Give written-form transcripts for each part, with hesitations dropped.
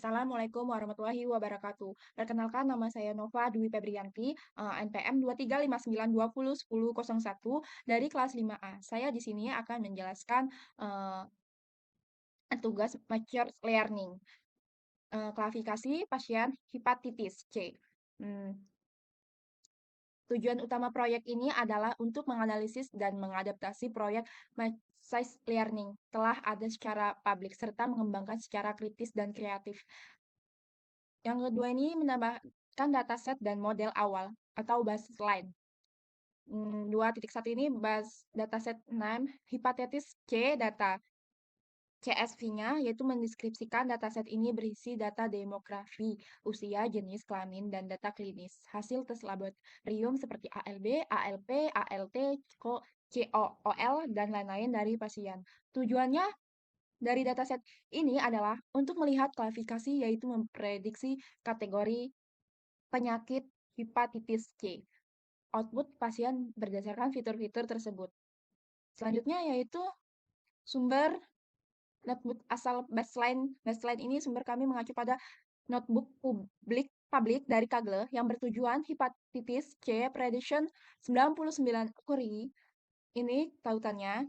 Assalamualaikum warahmatullahi wabarakatuh. Perkenalkan nama saya Nova Dwi Febrianti, NPM 2359201001 dari kelas 5A. Saya di sini akan menjelaskan eh, tugas machine learning, klasifikasi pasien hepatitis C. Hmm, Tujuan utama proyek ini adalah untuk menganalisis dan mengadaptasi proyek machine learning telah ada secara publik serta mengembangkan secara kritis dan kreatif. Yang kedua ini menambahkan dataset dan model awal atau baseline. 2.1 ini dataset 6 hepatitis C data. CSV-nya yaitu mendeskripsikan dataset ini berisi data demografi, usia, jenis kelamin, dan data klinis. Hasil tes laboratorium seperti ALB, ALP, ALT, COOL, dan lain-lain dari pasien. Tujuannya dari dataset ini adalah untuk melihat klasifikasi yaitu memprediksi kategori penyakit hepatitis C. Output pasien berdasarkan fitur-fitur tersebut. Selanjutnya yaitu sumber notebook asal baseline. Baseline ini sumber kami mengacu pada notebook publik dari Kaggle yang bertujuan hepatitis C prediction 99 query. Ini tautannya.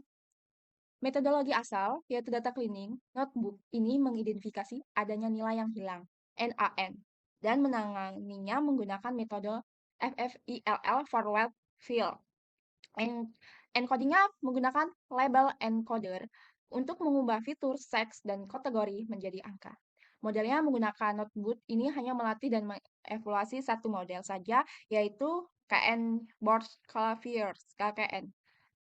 Metodologi asal, yaitu data cleaning, notebook ini mengidentifikasi adanya nilai yang hilang, NaN, dan menanganinya menggunakan metode FFILL forward fill. Encodingnya menggunakan label encoder untuk mengubah fitur, seks, dan kategori menjadi angka. Modelnya menggunakan notebook ini hanya melatih dan mengevaluasi satu model saja, yaitu KN Board Claviers, KKN.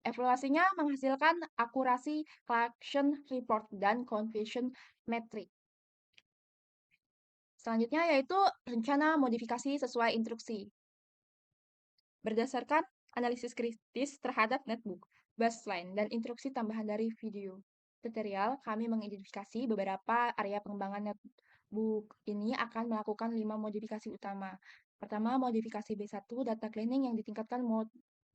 Evaluasinya menghasilkan akurasi collection report dan conversion metric. Selanjutnya yaitu rencana modifikasi sesuai instruksi. Berdasarkan analisis kritis terhadap netbook, baseline, dan instruksi tambahan dari video tutorial, kami mengidentifikasi beberapa area pengembangan netbook ini akan melakukan 5 modifikasi utama. Pertama, modifikasi B1, data cleaning yang ditingkatkan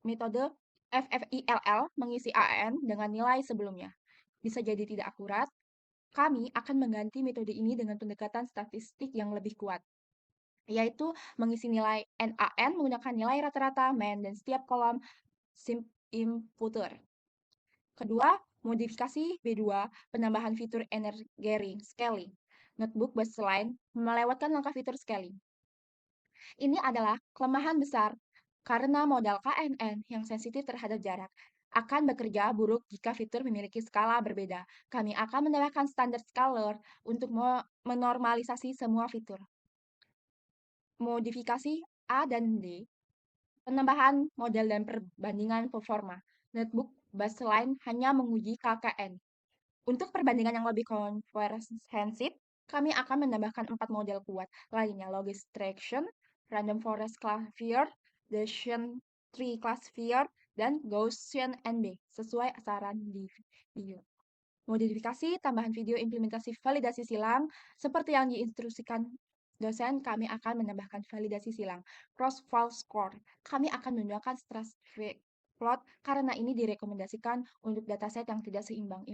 metode FFILL mengisi AN dengan nilai sebelumnya. Bisa jadi tidak akurat, kami akan mengganti metode ini dengan pendekatan statistik yang lebih kuat, yaitu mengisi nilai NaN menggunakan nilai rata-rata main dan setiap kolom inputer. Kedua, modifikasi B2, penambahan fitur energy scaling. Notebook baseline melewatkan langkah fitur scaling. Ini adalah kelemahan besar karena modal KNN yang sensitif terhadap jarak akan bekerja buruk jika fitur memiliki skala berbeda. Kami akan menambahkan standar scalar untuk menormalisasi semua fitur. Modifikasi A dan D, penambahan model dan perbandingan performa. Notebook baseline hanya menguji KKN. Untuk perbandingan yang lebih komprehensif, kami akan menambahkan 4 model kuat lainnya, Logistration, Random Forest Classifier, Decision Tree Classifier, dan Gaussian NB, sesuai saran di video. Modifikasi tambahan video implementasi validasi silang, seperti yang diinstruksikan dosen, kami akan menambahkan validasi silang. Cross-file score, kami akan menggunakan stratified plot karena ini direkomendasikan untuk dataset yang tidak seimbang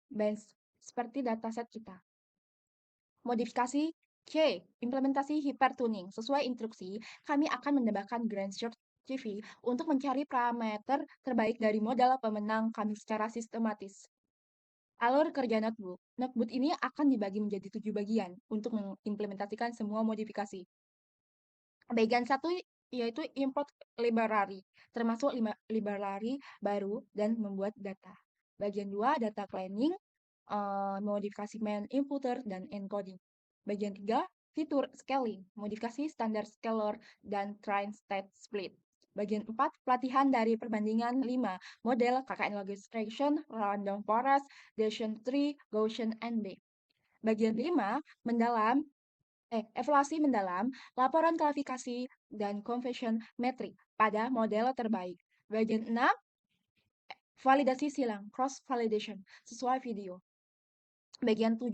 bench seperti dataset kita. Modifikasi C. Implementasi hypertuning. Sesuai instruksi, kami akan menambahkan grand search CV untuk mencari parameter terbaik dari modal pemenang kami secara sistematis. Alur kerja notebook. Notebook ini akan dibagi menjadi 7 bagian untuk mengimplementasikan semua modifikasi. Bagian 1 yaitu import library, termasuk library baru dan membuat data. Bagian 2 data cleaning, modifikasi main inputer dan encoding. Bagian 3 fitur scaling, modifikasi standar scalar dan train state split. Bagian 4 pelatihan dari perbandingan 5 model KKN Logistration, Random Forest, Decision Tree, Gaussian NB. Bagian 5 evaluasi mendalam, laporan klasifikasi, dan conversion metric pada model terbaik. Bagian 6, validasi silang, cross validation, sesuai video. Bagian 7,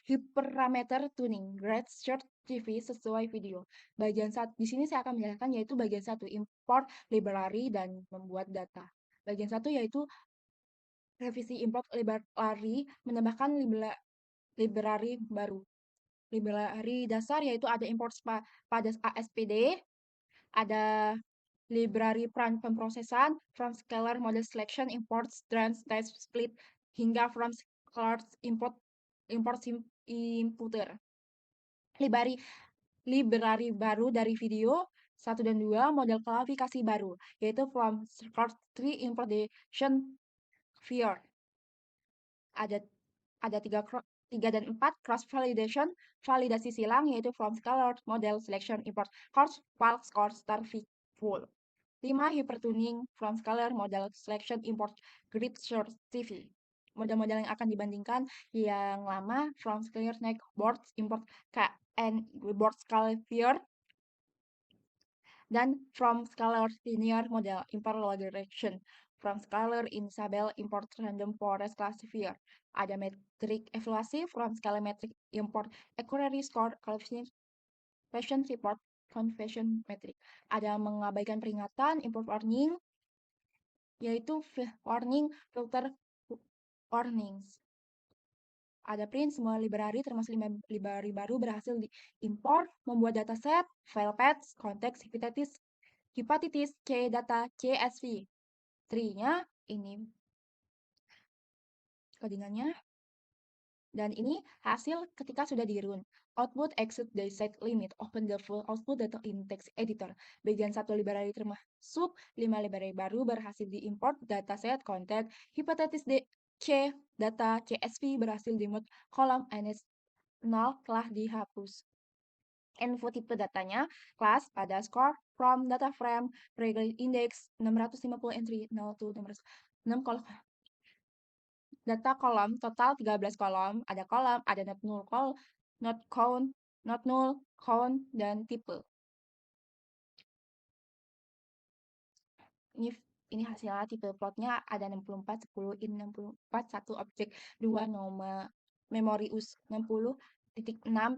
hyperparameter tuning, grade search TV sesuai video. Bagian 1, di sini saya akan menjelaskan yaitu bagian 1, import library dan membuat data. Bagian 1 yaitu revisi import library, menambahkan library baru. library dasar yaitu ada import pada ASPD, ada library pemrosesan, from scalar model selection, import strand type split, hingga from scalar import inputer. Library baru dari video 1 dan 2, model klasifikasi baru, yaitu from scalar tree importation viewer. Ada 3 dan 4, cross validation, validasi silang, yaitu from scalar model selection import course file score star full. 5. Hypertuning from scalar model selection import grid source TV. Model-model yang akan dibandingkan yang lama from scalar neck board import KN board scalifier dan from scalar linear model import regression from scalar Isabelle import random forest classifier. Ada metrik evaluasi from scalar metric import accuracy score confession report confession metric. Ada mengabaikan peringatan import warning yaitu warning filter warnings. Ada print semua library termasuk library baru berhasil diimport, membuat dataset, file paths, konteks, hepatitis C data CSV. Tree-nya ini codingannya. Dan ini hasil ketika sudah di-run. Output exit the set limit. Open the full output data in text editor. Bagian 1 library termasuk 5 library baru berhasil diimport dataset content hepatitis C data CSV berhasil dimut kolom NS0 telah dihapus. Info tipe datanya, kelas pada score from data frame regulated index 650 entry 0 to 6 kolom. Data kolom total 13 kolom, ada not null not count, not null, count, dan tipe. Ini hasilnya tipe plotnya ada 64, 10, in 64, 1 objek, 2 nama memori us 60.6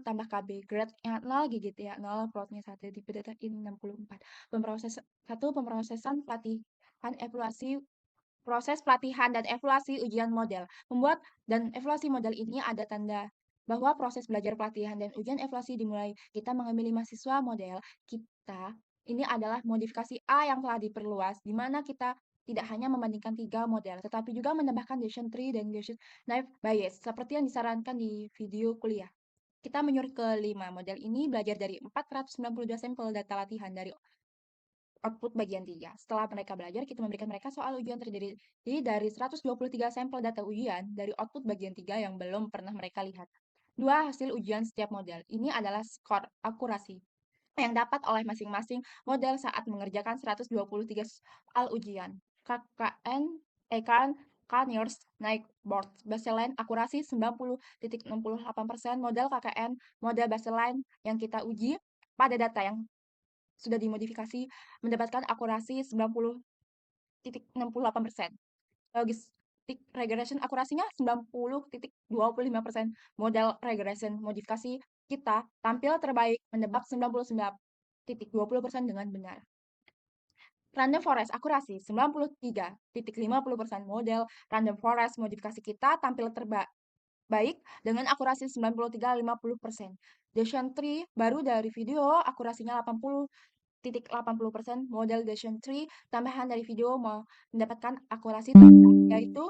tambah KB grade yang 0 gigit ya 0 plotnya 1 tipe data in 64. Pemrosesan pelatihan evaluasi proses pelatihan dan evaluasi ujian model. Membuat dan evaluasi model ini ada tanda bahwa proses belajar pelatihan dan ujian evaluasi dimulai. Kita mengambil mahasiswa model kita. Ini adalah modifikasi A yang telah diperluas, di mana kita tidak hanya membandingkan 3 model, tetapi juga menambahkan decision tree dan decision naive bias, seperti yang disarankan di video kuliah. Kita menyuruh ke 5 model ini belajar dari 492 sampel data latihan dari output bagian 3. Setelah mereka belajar, kita memberikan mereka soal ujian terdiri dari 123 sampel data ujian dari output bagian 3 yang belum pernah mereka lihat. 2 hasil ujian setiap model. Ini adalah skor akurasi yang dapat oleh masing-masing model saat mengerjakan 123 soal ujian. KKN, Ekan, Kaniers, naik board. Baseline akurasi 90.68%. Model KKN, model baseline yang kita uji pada data yang sudah dimodifikasi mendapatkan akurasi 90.68%. Logistic regression akurasinya 90.25%. Model regression modifikasi kita tampil terbaik menebak 99.20% dengan benar. Random forest akurasi 93.50%. Model random forest modifikasi kita tampil terbaik dengan akurasi 93.50%. Decision tree baru dari video akurasinya 80.80%. Model decision tree tambahan dari video mendapatkan akurasi tambahan yaitu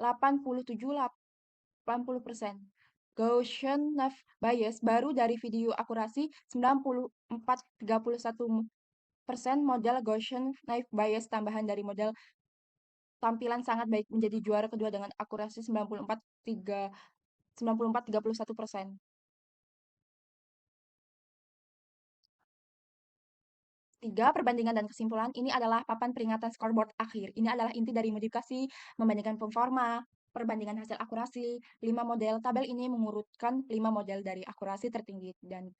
87.80%. Gaussian naive bias baru dari video akurasi 94.31%. Model Gaussian naive bias tambahan dari model tampilan sangat baik menjadi juara kedua dengan akurasi 94.31%. 3. Perbandingan dan kesimpulan. Ini adalah papan peringatan scoreboard akhir. Ini adalah inti dari modifikasi, membandingkan performa, perbandingan hasil akurasi, 5 model. Tabel ini mengurutkan 5 model dari akurasi tertinggi dan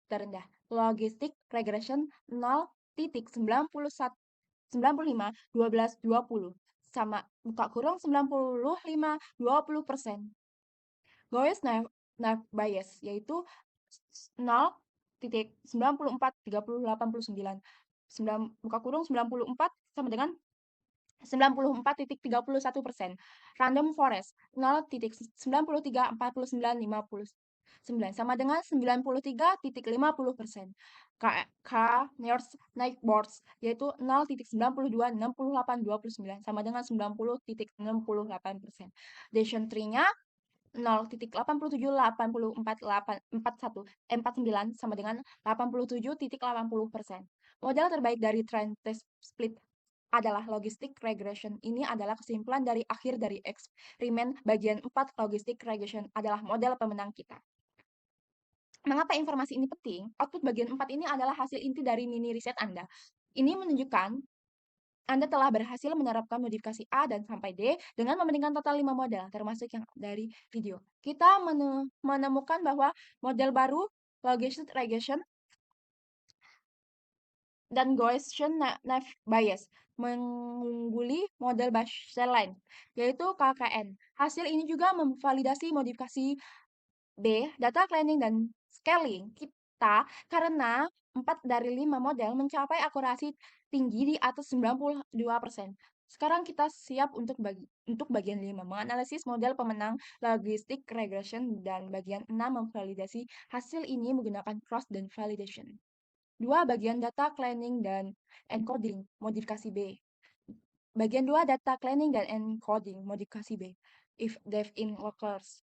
terendah. Logistic regression 0.95 12 20 sama buka kurung 95 20%. Gaussian naive bias yaitu 0.94 buka kurung 94 sama dengan 94.31%. Random forest 0.93 49 50 9 sama dengan 93,50%. K Nears Boards yaitu 0,926829 sama dengan 90,68%. Decision tree-nya 0,87804449 sama dengan 87,80%. Model terbaik dari trend test split adalah logistic regression. Ini adalah kesimpulan dari akhir dari eksperimen bagian 4 logistic regression adalah model pemenang kita. Mengapa informasi ini penting? Output bagian 4 ini adalah hasil inti dari mini riset Anda. Ini menunjukkan Anda telah berhasil menerapkan modifikasi A dan sampai D dengan membandingkan total 5 model, termasuk yang dari video. Kita menemukan bahwa model baru, logistic regression, dan Gaussian naive Bayes mengungguli model baseline, yaitu KKN. Hasil ini juga memvalidasi modifikasi B, data cleaning dan scaling kita karena 4 dari 5 model mencapai akurasi tinggi di atas 92%. Sekarang kita siap untuk bagian 5, menganalisis model pemenang logistic regression dan bagian 6 memvalidasi hasil ini menggunakan cross dan validation. 2. Bagian data cleaning dan encoding, modifikasi B. Bagian 2 data cleaning dan encoding, modifikasi B. If def in workers.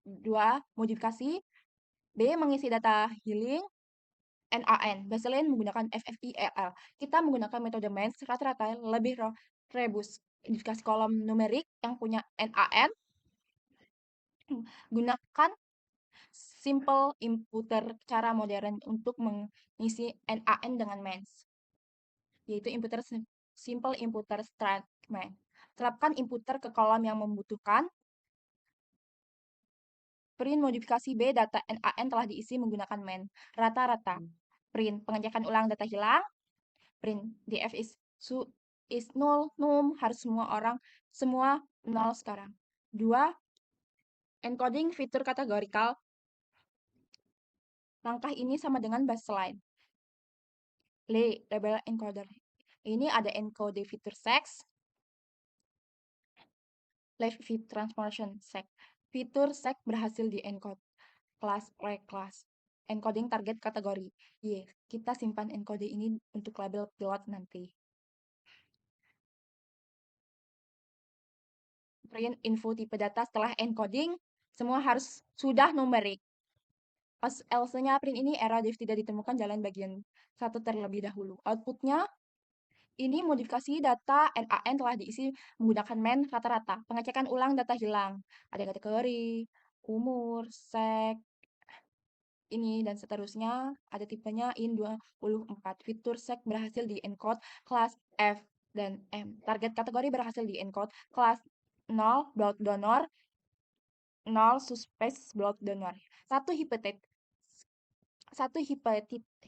2. Modifikasi B. Mengisi data healing NaN. Baseline menggunakan FFILL. Kita menggunakan metode MENS rata-rata lebih rebus. Identifikasi kolom numerik yang punya NaN. Gunakan simple imputer cara modern untuk mengisi NaN dengan MENS, yaitu simple imputer statement. Terapkan imputer ke kolom yang membutuhkan. Print modifikasi B data NaN telah diisi menggunakan MEN. Rata-rata. Print pengecekan ulang data hilang. Print df is null, num harus semua nol sekarang. 2. Encoding fitur kategorikal. Langkah ini sama dengan baseline. Label encoder. Ini ada encode fitur sex, live fit transformation sex. Fitur sex berhasil di encode. Class class. Encoding target kategori. Kita simpan encode ini untuk label pilot nanti. Print info tipe data setelah encoding, semua harus sudah numerik. Else-nya print ini error div tidak ditemukan jalan bagian 1 terlebih dahulu. Outputnya, ini modifikasi data NaN telah diisi menggunakan MEN rata-rata. Pengecekan ulang data hilang. Ada kategori, umur, seks, ini dan seterusnya. Ada tipenya IN24. Fitur seks berhasil di encode kelas F dan M. Target kategori berhasil di encode kelas 0 blood donor, 0 suspect blood donor. 1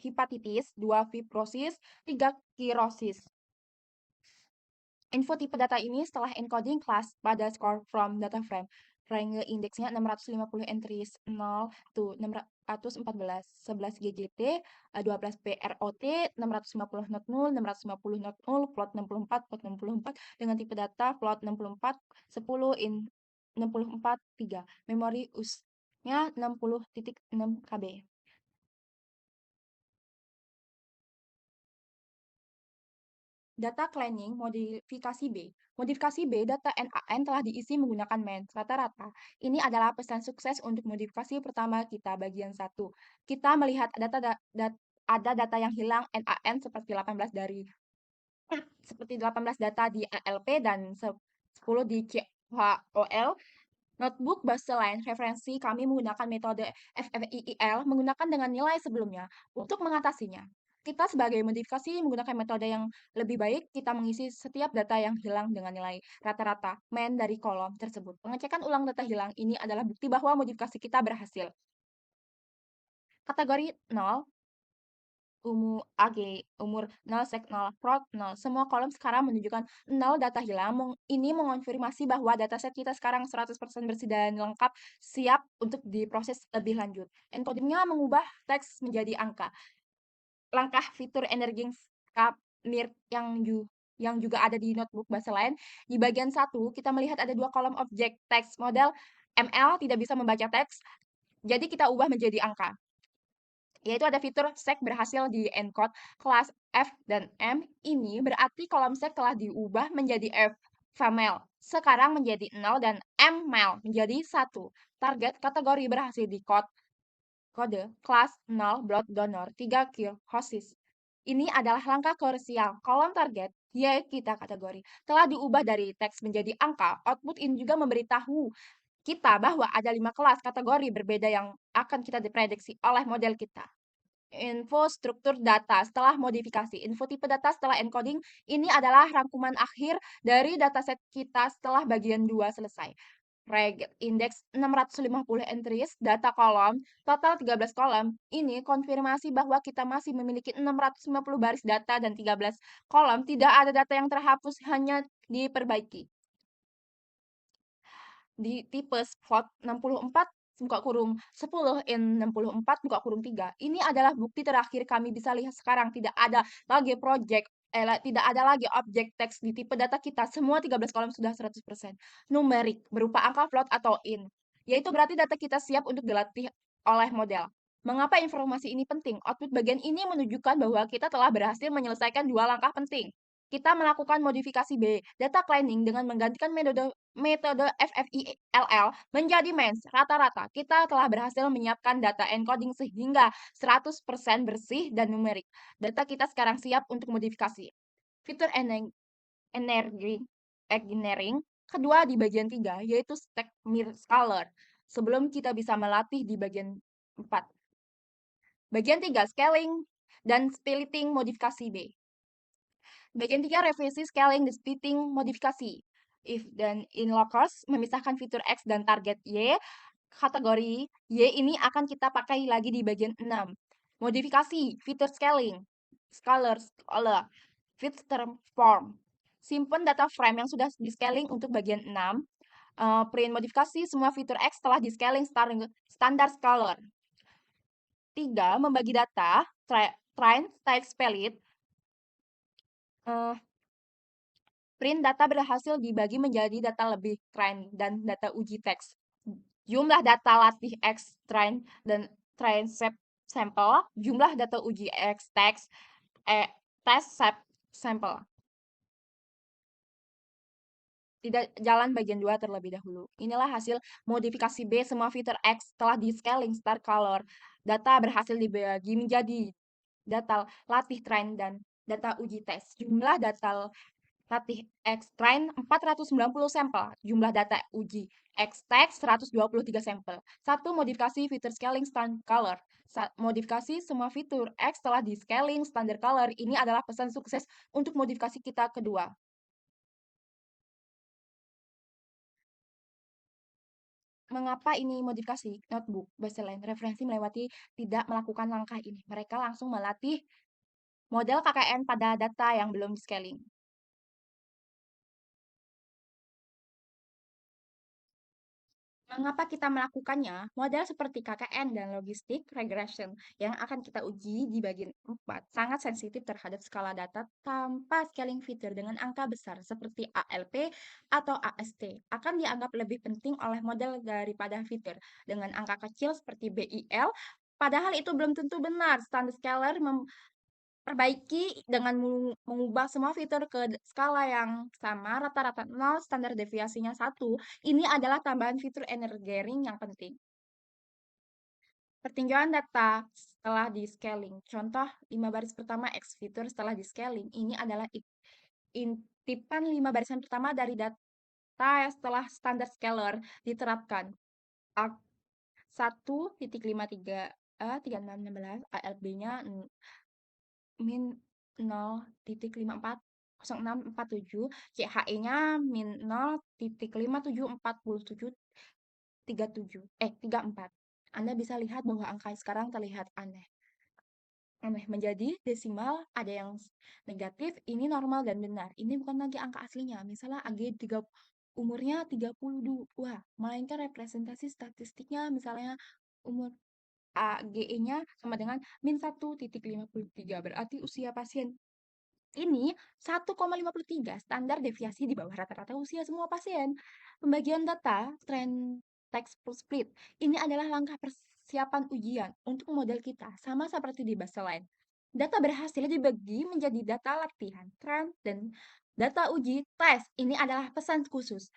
hepatitis, 2 fibrosis, 3 kirosis. Info tipe data ini setelah encoding kelas pada score from data frame. Range indeksnya 650 entries 0 to 614, 11 GGT, 12 PROT, 650 not null, 650 not null, plot 64, plot 64 dengan tipe data plot 64, 10 in 64, 3. Memori US-nya 60.6 KB. Data cleaning modifikasi B. Modifikasi B data NaN telah diisi menggunakan MENS rata-rata. Ini adalah pesan sukses untuk modifikasi pertama kita bagian 1. Kita melihat ada data yang hilang NaN seperti 18 data di ALP dan 10 di QHOL. Notebook baseline referensi kami menggunakan metode FFIEL menggunakan dengan nilai sebelumnya untuk mengatasinya. Kita sebagai modifikasi menggunakan metode yang lebih baik, kita mengisi setiap data yang hilang dengan nilai rata-rata MEN dari kolom tersebut. Pengecekan ulang data hilang ini adalah bukti bahwa modifikasi kita berhasil. Kategori 0, umur 0, sek 0, prot 0. Semua kolom sekarang menunjukkan 0 data hilang. Ini mengonfirmasi bahwa dataset kita sekarang 100% bersih dan lengkap, siap untuk diproses lebih lanjut. Encodingnya mengubah teks menjadi angka. Langkah fitur energing mir yang juga ada di notebook baseline. Di bagian 1, kita melihat ada 2 kolom objek teks. Model ML tidak bisa membaca teks. Jadi kita ubah menjadi angka. Yaitu ada fitur sek berhasil di-encode kelas F dan M. Ini berarti kolom sek telah diubah menjadi F famel. Sekarang menjadi 0 dan M mel menjadi 1. Target kategori berhasil di-code kode kelas 0 blood donor 3 kill hosis. Ini adalah langkah krusial. Kolom target, yaitu kita kategori, telah diubah dari teks menjadi angka. Output ini juga memberitahu kita bahwa ada 5 kelas kategori berbeda yang akan kita diprediksi oleh model kita. Info struktur data setelah modifikasi. Info tipe data setelah encoding ini adalah rangkuman akhir dari dataset kita setelah bagian 2 selesai. Reg index 650 entries, data kolom, total 13 kolom. Ini konfirmasi bahwa kita masih memiliki 650 baris data dan 13 kolom. Tidak ada data yang terhapus, hanya diperbaiki. Di tipe spot 64 buka kurung 10 in 64 buka kurung 3. Ini adalah bukti terakhir kami bisa lihat sekarang. Tidak ada lagi tidak ada lagi objek teks di tipe data kita. Semua 13 kolom sudah 100%. Numerik berupa angka float atau in. Yaitu berarti data kita siap untuk dilatih oleh model. Mengapa informasi ini penting? Output bagian ini menunjukkan bahwa kita telah berhasil menyelesaikan dua langkah penting. Kita melakukan modifikasi B, data cleaning dengan menggantikan metode FFILL menjadi MENS. Rata-rata, kita telah berhasil menyiapkan data encoding sehingga 100% bersih dan numerik. Data kita sekarang siap untuk modifikasi. Fitur engineering kedua di bagian 3, yaitu stack mirror color. Sebelum kita bisa melatih di bagian 4. Bagian 3, scaling dan splitting modifikasi B. Bagian 3, revisi scaling dan splitting modifikasi. If dan in locus memisahkan fitur X dan target Y, kategori Y ini akan kita pakai lagi di bagian 6. Modifikasi fitur scaling, scalar, fit term form. Simpan data frame yang sudah di-scaling untuk bagian 6. Print modifikasi semua fitur X telah di-scaling standar scalar. 3. Membagi data, train, type, split. Print data berhasil dibagi menjadi data lebih train dan data uji teks. Jumlah data latih X train dan train sampel, jumlah data uji X teks, test sampel. Tidak jalan bagian 2 terlebih dahulu. Inilah hasil modifikasi B semua fitur X telah di-scaling star color. Data berhasil dibagi menjadi data latih train dan data uji tes. Jumlah data latih X train 490 sampel, jumlah data uji X text 123 sampel. 1. Modifikasi fitur scaling standard color. Modifikasi semua fitur X telah di scaling standard color. Ini adalah pesan sukses untuk modifikasi kita kedua. Mengapa ini modifikasi? Notebook, baseline, referensi melewati tidak melakukan langkah ini. Mereka langsung melatih model KKN pada data yang belum scaling. Mengapa kita melakukannya? Model seperti KKN dan logistik regression yang akan kita uji di bagian 4 sangat sensitif terhadap skala data tanpa scaling fitur dengan angka besar seperti ALP atau AST akan dianggap lebih penting oleh model daripada fitur dengan angka kecil seperti BIL. Padahal itu belum tentu benar. Standard scalar perbaiki dengan mengubah semua fitur ke skala yang sama, rata-rata 0, standar deviasinya 1. Ini adalah tambahan fitur engineering yang penting. Pertinjauan data setelah di-scaling. Contoh 5 baris pertama X fitur setelah di-scaling. Ini adalah intipan 5 barisan pertama dari data setelah standar scalar diterapkan. 1.53 3616 ALB-nya min 0.540647, CHE-nya min 0.574737 34. Anda bisa lihat bahwa angka sekarang terlihat aneh. Menjadi desimal, ada yang negatif, ini normal dan benar. Ini bukan lagi angka aslinya. Misalnya umurnya 32, melainkan representasi statistiknya misalnya umur AGE-nya sama dengan min 1.53, berarti usia pasien ini 1,53, standar deviasi di bawah rata-rata usia semua pasien. Pembagian data, trend text split, ini adalah langkah persiapan ujian untuk model kita, sama seperti di baseline. Data berhasil dibagi menjadi data latihan, tren, dan data uji tes. Ini adalah pesan khusus.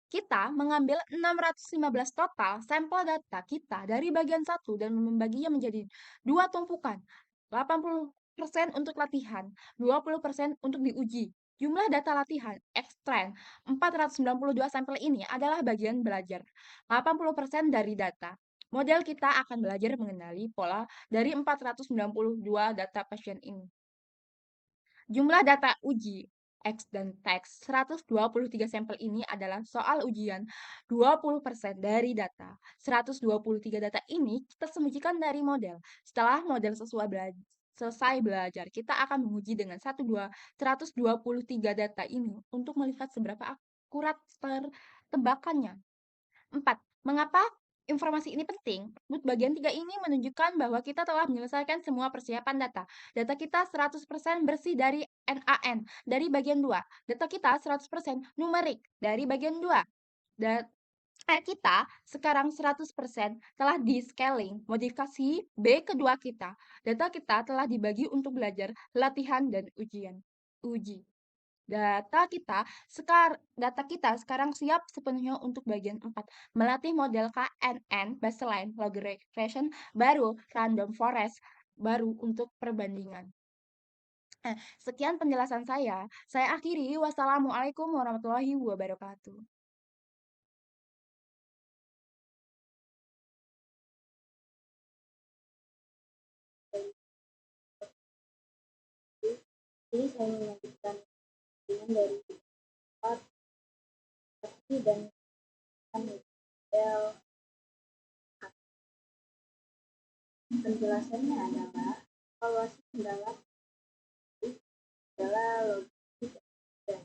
Kita mengambil 615 total sampel data kita dari bagian satu dan membaginya menjadi dua tumpukan. 80% untuk latihan, 20% untuk diuji. Jumlah data latihan, X-Trend, 492 sampel ini adalah bagian belajar. 80% dari data. Model kita akan belajar mengenali pola dari 492 data pasien ini. Jumlah data uji X dan teks 123 sampel ini adalah soal ujian 20% dari data. 123 data ini kita sembunyikan dari model. Setelah model selesai belajar, kita akan menguji dengan 123 data ini untuk melihat seberapa akurat tebakannya. 4. Mengapa informasi ini penting? Bagian 3 ini menunjukkan bahwa kita telah menyelesaikan semua persiapan data. Data kita 100% bersih dari NaN dari bagian 2. Data kita 100% numerik dari bagian 2. Data kita sekarang 100% telah di-scaling, modifikasi B kedua kita. Data kita telah dibagi untuk belajar, latihan, dan uji. Data kita sekarang siap sepenuhnya untuk bagian 4, melatih model KNN, baseline, log regression, baru random forest, baru untuk perbandingan. Sekian penjelasan saya. Saya akhiri. Wassalamualaikum warahmatullahi wabarakatuh. Ini saya melanjutkan dari part dan model. Penjelasannya adalah evaluasi adalah logik dan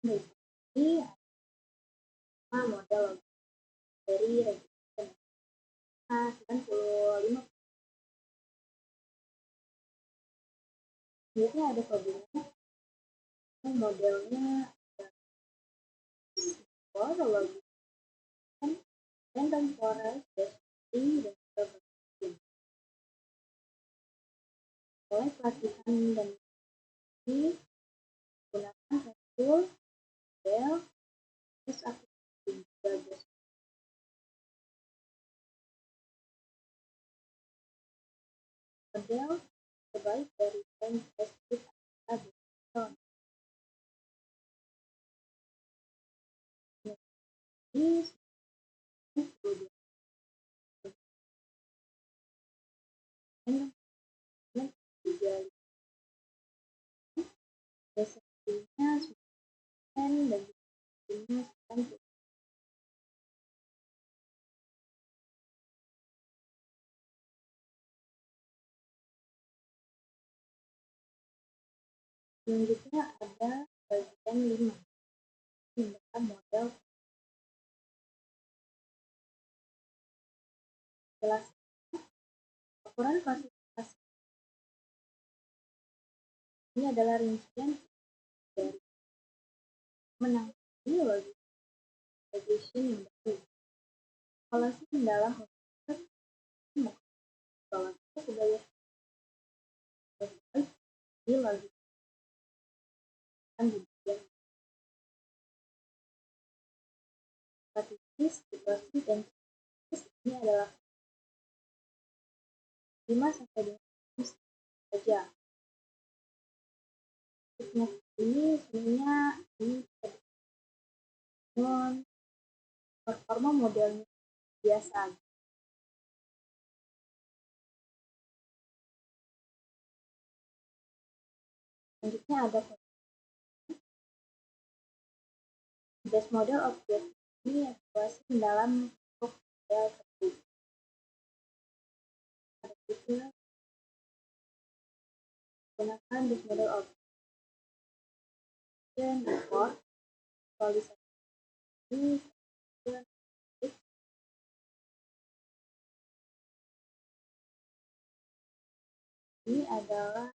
ini model dari regression 95. Ini ada kodenya, modelnya logik random forest, dan oleh pelatihan dan gunakan tool model terus model terbaik dari time tested ini deskripsinya dan selanjutnya ada bagian 5, tindakan model. Jelas laporan klasifikasi ini adalah rincian dari menangani logik regression yang baru. Evaluasi kendala bahwa kita sudah di logik di bagian statistis, situasi, dan ini adalah 5-10 saja. Ini sebenarnya performa modelnya biasa. Selanjutnya ada base model object ini evaluasi dalam bentuk model tersebut. Ada juga gunakan base model object dan import visualisasi ini adalah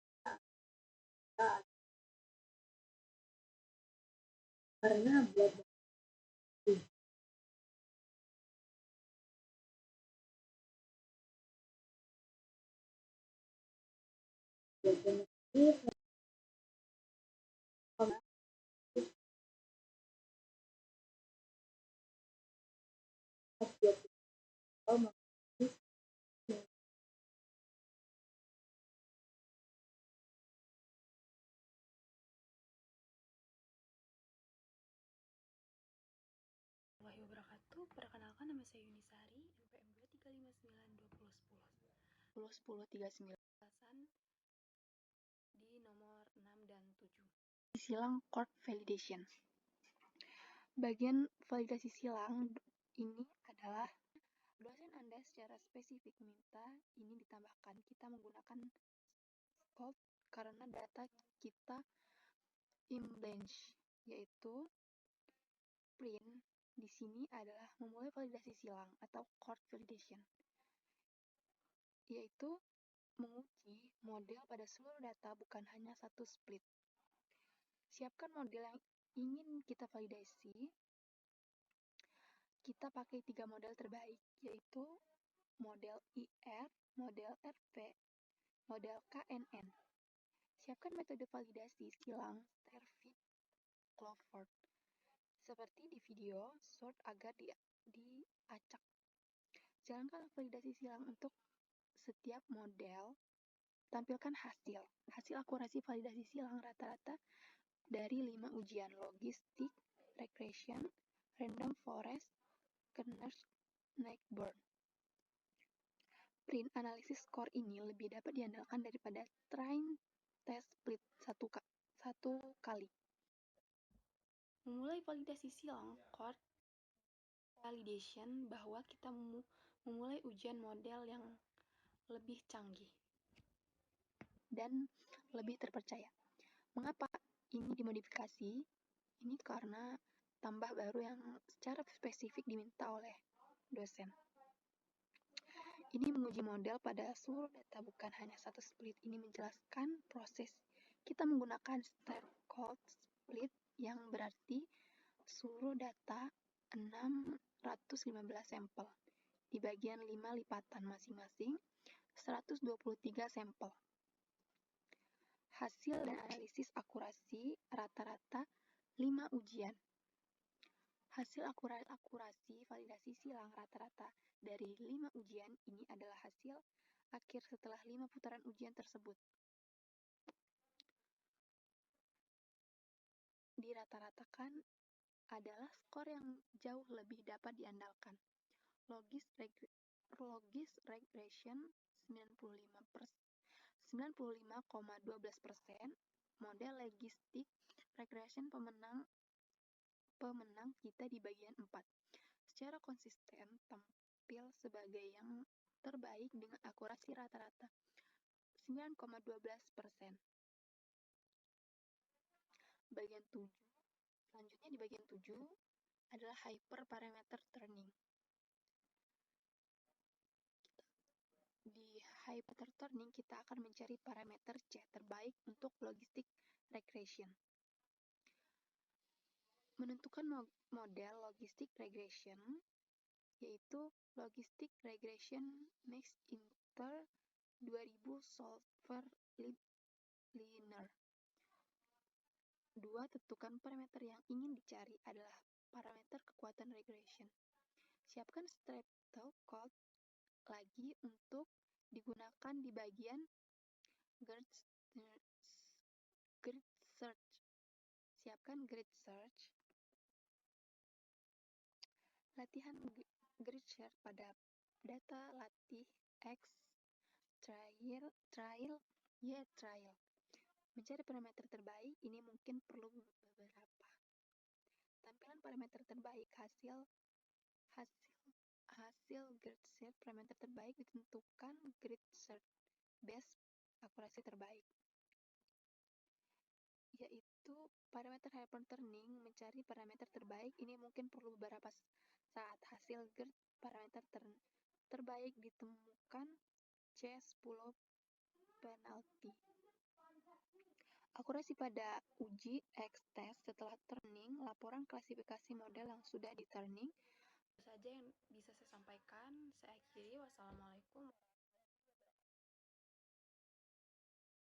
karena belajar geometri, geometri, Warahmatullahi wabarakatuh. Perkenalkan, nama saya Yunisari, NPM 235922010 di nomor 6 dan 7. Silang Chord Validation. Bagian validasi silang ini adalah dosen Anda secara spesifik minta ini ditambahkan. Kita menggunakan chord karena data kita imblanche, yaitu print di sini adalah memulai validasi silang atau chord validation, yaitu menguji model pada seluruh data, bukan hanya satu split. Siapkan model yang ingin kita validasi. Kita pakai 3 model terbaik, yaitu model IR, model RV, model KNN. Siapkan metode validasi silang Sterfield-Crawford. Seperti di video, sort agar diacak. Jalankan validasi silang untuk setiap model. Tampilkan hasil. Hasil akurasi validasi silang rata-rata dari 5 ujian: logistik, regression, random forest, Kerners-Naickburn. Print analisis skor ini lebih dapat diandalkan daripada train test split satu kali. Memulai validasi silang chord validation bahwa kita memulai ujian model yang lebih canggih dan lebih terpercaya. Mengapa ini dimodifikasi? Ini karena tambah baru yang secara spesifik diminta oleh dosen. Ini menguji model pada seluruh data, bukan hanya satu split. Ini menjelaskan proses kita menggunakan step code split, yang berarti seluruh data 615 sampel di bagian 5 lipatan masing-masing 123 sampel. Hasil dan analisis akurasi rata-rata 5 ujian. Hasil akurasi validasi silang rata-rata dari 5 ujian ini adalah hasil akhir setelah 5 putaran ujian tersebut. Dirata-ratakan adalah skor yang jauh lebih dapat diandalkan. Regression 95,12%, model logistik regression pemenang kita di bagian 4. Secara konsisten tampil sebagai yang terbaik dengan akurasi rata-rata 9,12%. Bagian 7. Selanjutnya di bagian 7 adalah hyperparameter turning. Di hyperparameter turning kita akan mencari parameter C terbaik untuk logistik regression. Menentukan model logistik regression, yaitu logistik regression mixed inter 2000 solver linear. 2. Tentukan parameter yang ingin dicari adalah parameter kekuatan regression. Siapkan streptocode lagi untuk digunakan di bagian grid search. Siapkan grid search. Latihan grid search pada data latih X trial Y trial. Mencari parameter terbaik ini mungkin perlu beberapa. Tampilan parameter terbaik hasil grid search. Parameter terbaik ditentukan grid search base akurasi terbaik, yaitu parameter hyperturning. Mencari parameter terbaik ini mungkin perlu beberapa saat. Hasil grid parameter terbaik ditemukan C10 penalty. Akurasi pada uji X-test setelah turning, laporan klasifikasi model yang sudah di turning. Itu saja yang bisa saya sampaikan. Saya akhiri. Wassalamualaikum.